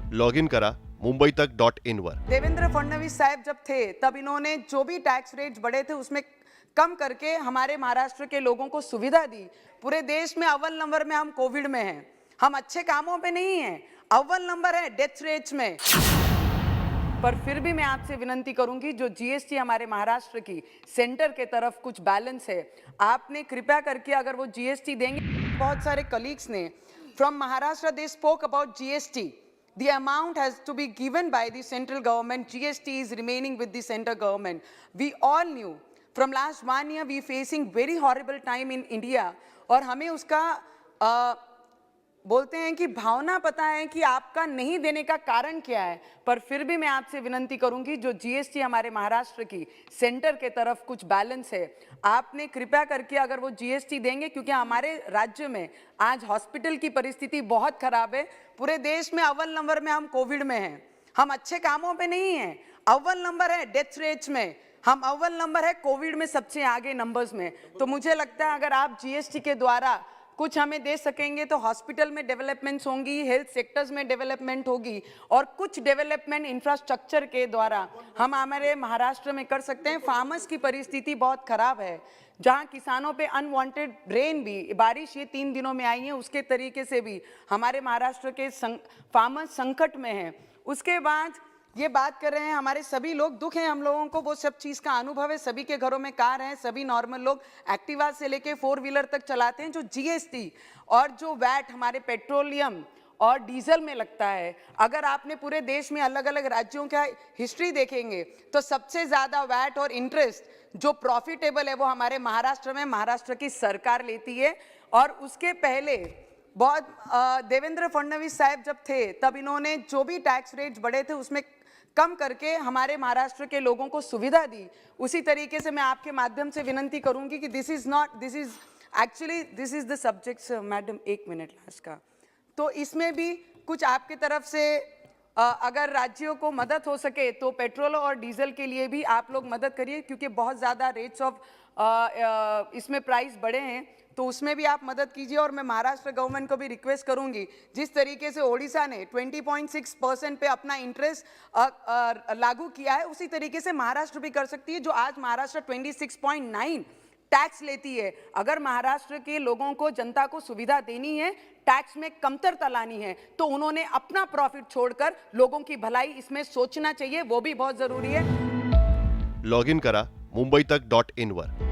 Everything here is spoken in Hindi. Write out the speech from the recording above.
लॉग इन करा मुंबईतक.in वर। देवेंद्र फडणवीस साहब जब थे तब इन्होंने जो भी टैक्स रेट्स बढ़े थे उसमें कम करके हमारे महाराष्ट्र के लोगों को सुविधा दी। पूरे देश में अव्वल नंबर में हम कोविड में हैं, हम अच्छे कामों पे नहीं हैं, अव्वल नंबर है डेथ रेट्स में। पर फिर भी मैं आपसे विनंती करूंगी, जो जीएसटी हमारे महाराष्ट्र की सेंटर के तरफ कुछ बैलेंस है, आपने कृपया करके अगर वो जीएसटी देंगे। बहुत सारे कलीग्स ने from Maharashtra they spoke about GST. The amount has to be given by the central government. GST is remaining with the central government. We all knew from last 1 year we facing very horrible time in India. और हमें उसका बोलते हैं कि भावना पता है कि आपका नहीं देने का कारण क्या है। पर फिर भी मैं आपसे विनंती करूंगी, जो जीएसटी हमारे महाराष्ट्र की सेंटर के तरफ कुछ बैलेंस है, आपने कृपया करके अगर वो जीएसटी देंगे, क्योंकि हमारे राज्य में आज हॉस्पिटल की परिस्थिति बहुत खराब है। पूरे देश में अव्वल नंबर में हम कोविड में हैं, हम अच्छे कामों पे नहीं हैं, अव्वल नंबर है डेथ रेट्स में, हम अव्वल नंबर है कोविड में सबसे आगे नंबर्स में। तो मुझे लगता है अगर आप जीएसटी के द्वारा कुछ हमें दे सकेंगे तो हॉस्पिटल में डेवलपमेंट्स होंगी, हेल्थ सेक्टर्स में डेवलपमेंट होगी, और कुछ डेवलपमेंट इंफ्रास्ट्रक्चर के द्वारा हम हमारे महाराष्ट्र में कर सकते हैं। फार्मर्स की परिस्थिति बहुत खराब है, जहां किसानों पे अनवांटेड रेन भी, बारिश ये 3 दिनों में आई है, उसके तरीके से भी हमारे महाराष्ट्र के फार्मर्स संकट में हैं। उसके बाद ये बात कर रहे हैं, हमारे सभी लोग दुख है हम लोगों को, वो सब चीज़ का अनुभव है, सभी के घरों में कार है, सभी नॉर्मल लोग एक्टिवा से लेके 4 व्हीलर तक चलाते हैं। जो जीएसटी और जो वैट हमारे पेट्रोलियम और डीजल में लगता है, अगर आपने पूरे देश में अलग अलग राज्यों का हिस्ट्री देखेंगे तो सबसे ज़्यादा वैट और इंटरेस्ट जो प्रॉफिटेबल है वो हमारे महाराष्ट्र में महाराष्ट्र की सरकार लेती है। और उसके पहले बहुत देवेंद्र फडणवीस साहब जब थे तब इन्होंने जो भी टैक्स रेट्स बढ़े थे उसमें कम करके हमारे महाराष्ट्र के लोगों को सुविधा दी। उसी तरीके से मैं आपके माध्यम से विनंती करूंगी कि this is the subject. Madam 1 minute last का, तो इसमें भी कुछ आपके तरफ से अगर राज्यों को मदद हो सके तो पेट्रोल और डीजल के लिए भी आप लोग मदद करिए, क्योंकि बहुत ज़्यादा रेट्स ऑफ इसमें प्राइस बढ़े हैं, तो उसमें भी आप मदद कीजिए। और मैं महाराष्ट्र गवर्नमेंट को भी रिक्वेस्ट करूंगी, जिस तरीके से ओडिशा ने 20.6% पे अपना इंटरेस्ट लागू किया है, उसी तरीके से महाराष्ट्र भी कर सकती है, जो आज महाराष्ट्र 26.9 टैक्स लेती है। अगर महाराष्ट्र के लोगों को, जनता को सुविधा देनी है, टैक्स में कमतरता लानी है, तो उन्होंने अपना प्रॉफिट छोड़कर लोगों की भलाई इसमें सोचना चाहिए, वो भी बहुत जरूरी है। लॉग इन करा मुंबईतक.in वर।